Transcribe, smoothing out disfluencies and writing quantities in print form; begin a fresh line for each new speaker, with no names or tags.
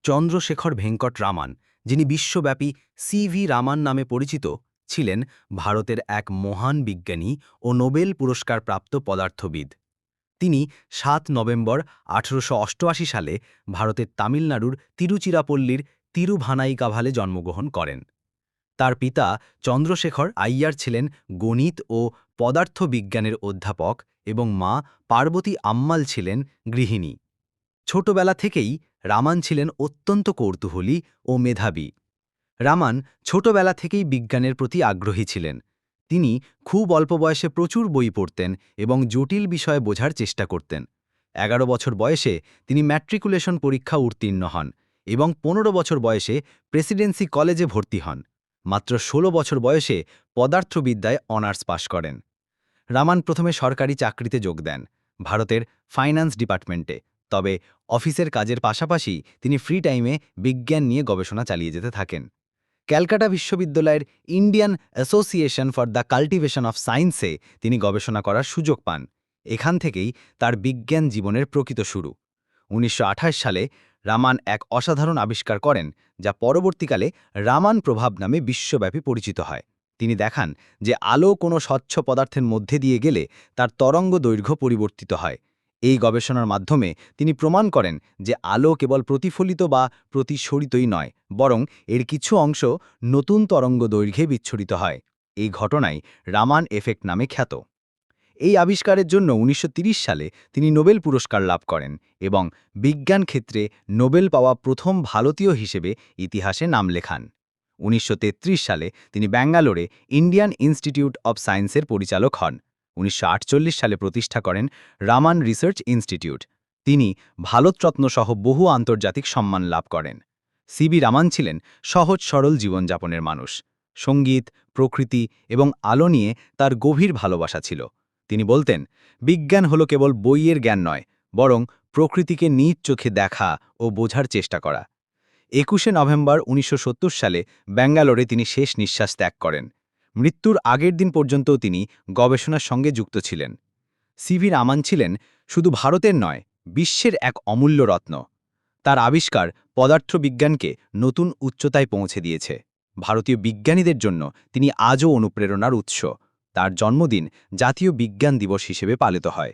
চন্দ্রশেখর ভেঙ্কট রামান, যিনি বিশ্বব্যাপী সিভি রামান নামে পরিচিত, ছিলেন ভারতের এক মহান বিজ্ঞানী ও নোবেল পুরস্কার প্রাপ্ত পদার্থবিদ। তিনি ৭ নভেম্বর ১৮৮৮ সালে ভারতের তামিলনাড়ুর তিরুচিরাপল্লীর তিরুভানাইকাভালে জন্মগ্রহণ করেন। তার পিতা চন্দ্রশেখর আইয়ার ছিলেন গণিত ও পদার্থবিজ্ঞানের অধ্যাপক এবং মা পার্বতী আম্মাল ছিলেন গৃহিণী। ছোটবেলা থেকেই রামান ছিলেন অত্যন্ত কৌতূহলী ও মেধাবী। রামান ছোটবেলা থেকেই বিজ্ঞানের প্রতি আগ্রহী ছিলেন। তিনি খুব অল্প বয়সে প্রচুর বই পড়তেন এবং জটিল বিষয়ে বোঝার চেষ্টা করতেন। ১১ বছর বয়সে তিনি ম্যাট্রিকুলেশন পরীক্ষা উত্তীর্ণ হন এবং ১৫ বছর বয়সে প্রেসিডেন্সি কলেজে ভর্তি হন। মাত্র ১৬ বছর বয়সে পদার্থবিদ্যায় অনার্স পাশ করেন। রামান প্রথমে সরকারি চাকরিতে যোগ দেন, ভারতের ফাইন্যান্স ডিপার্টমেন্টে। তবে অফিসের কাজের পাশাপাশি তিনি ফ্রি টাইমে বিজ্ঞান নিয়ে গবেষণা চালিয়ে যেতে থাকেন। ক্যালকাটা বিশ্ববিদ্যালয়ের Indian association for the cultivation of সায়েন্সে তিনি গবেষণা করার সুযোগ পান। এখান থেকেই তার বিজ্ঞান জীবনের প্রকৃত শুরু। ১৯২৮ সালে রামান এক অসাধারণ আবিষ্কার করেন, যা পরবর্তীকালে রামান প্রভাব নামে বিশ্বব্যাপী পরিচিত হয়। তিনি দেখান যে আলো কোনো স্বচ্ছ পদার্থের মধ্যে দিয়ে গেলে তার তরঙ্গ দৈর্ঘ্য পরিবর্তিত হয়। এই গবেষণার মাধ্যমে তিনি প্রমাণ করেন যে আলো কেবল প্রতিফলিত বা প্রতিসরিতই নয়, বরং এর কিছু অংশ নতুন তরঙ্গ দৈর্ঘ্যে বিচ্ছুরিত হয়। এই ঘটনাই রামান এফেক্ট নামে খ্যাত। এই আবিষ্কারের জন্য ১৯৩০ সালে তিনি নোবেল পুরস্কার লাভ করেন এবং বিজ্ঞান ক্ষেত্রে নোবেল পাওয়া প্রথম ভারতীয় হিসেবে ইতিহাসে নাম লেখান। ১৯৩৩ সালে তিনি ব্যাঙ্গালোরে ইন্ডিয়ান ইনস্টিটিউট অব সায়েন্সের পরিচালক হন। ১৯৪৮ সালে প্রতিষ্ঠা করেন রামান রিসার্চ ইনস্টিটিউট। তিনি ভারতরত্ন সহ বহু আন্তর্জাতিক সম্মান লাভ করেন। সিভি রামান ছিলেন সহজ সরল জীবনযাপনের মানুষ। সঙ্গীত, প্রকৃতি এবং আলো নিয়ে তার গভীর ভালোবাসা ছিল। তিনি বলতেন, বিজ্ঞান হলো কেবল বইয়ের জ্ঞান নয়, বরং প্রকৃতিকে নিজ চোখে দেখা ও বোঝার চেষ্টা করা। ২১শে নভেম্বর ১৯৭০ সালে ব্যাঙ্গালোরে তিনি শেষ নিঃশ্বাস ত্যাগ করেন। মৃত্যুর আগের দিন পর্যন্তও তিনি গবেষণার সঙ্গে যুক্ত ছিলেন। সিভি রামান ছিলেন শুধু ভারতের নয়, বিশ্বের এক অমূল্য রত্ন। তার আবিষ্কার পদার্থবিজ্ঞানকে নতুন উচ্চতায় পৌঁছে দিয়েছে। ভারতীয় বিজ্ঞানীদের জন্য তিনি আজও অনুপ্রেরণার উৎস। তার জন্মদিন জাতীয় বিজ্ঞান দিবস হিসেবে পালিত হয়।